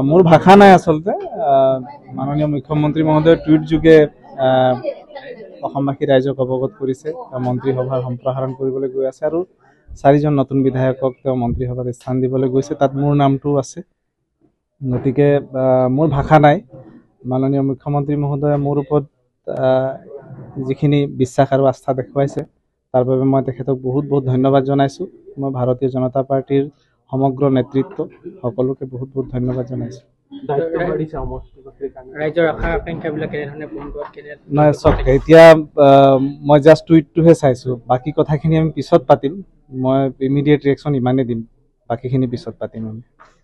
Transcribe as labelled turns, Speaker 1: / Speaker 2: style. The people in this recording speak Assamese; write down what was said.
Speaker 1: मोर भाषा ना आसलते माननीय मुख्यमंत्री महोदय ट्वीट जोगे অসমবাসী ৰাইজক অৱগত কৰিছে মন্ত্ৰীসভাৰ সম্প্ৰসাৰণ কৰিবলৈ গৈ আছে আৰু 4জন নতুন বিধায়কক তেওঁ মন্ত্ৰীসভাত স্থান দিবলৈ গৈছে তাত মোৰ নামটো আছে গতিকে মোৰ ভাষা নাই মাননীয় মুখ্যমন্ত্ৰী মহোদয়ে মোৰ ওপৰত যিখিনি বিশ্বাস আৰু আস্থা দেখুৱাইছে তাৰ বাবে মই তেখেতক বহুত বহুত ধন্যবাদ জনাইছো মই ভাৰতীয় জনতা পাৰ্টিৰ সমগ্ৰ নেতৃত্ব সকলোকে বহুত বহুত ধন্যবাদ জনাইছো
Speaker 2: ৰাইজৰ আশা আকাংক্ষাবিলাক কেনেধৰণে পূৰণ কৰাত
Speaker 1: নাই সব এতিয়া মই জাষ্ট টুইটটোহে চাইছো বাকি কথাখিনি আমি পিছত পাতিম মই ইমিডিয়েট ৰিएक्शन ইমানে দিম বাকিখিনি পিছত পাতিম আমি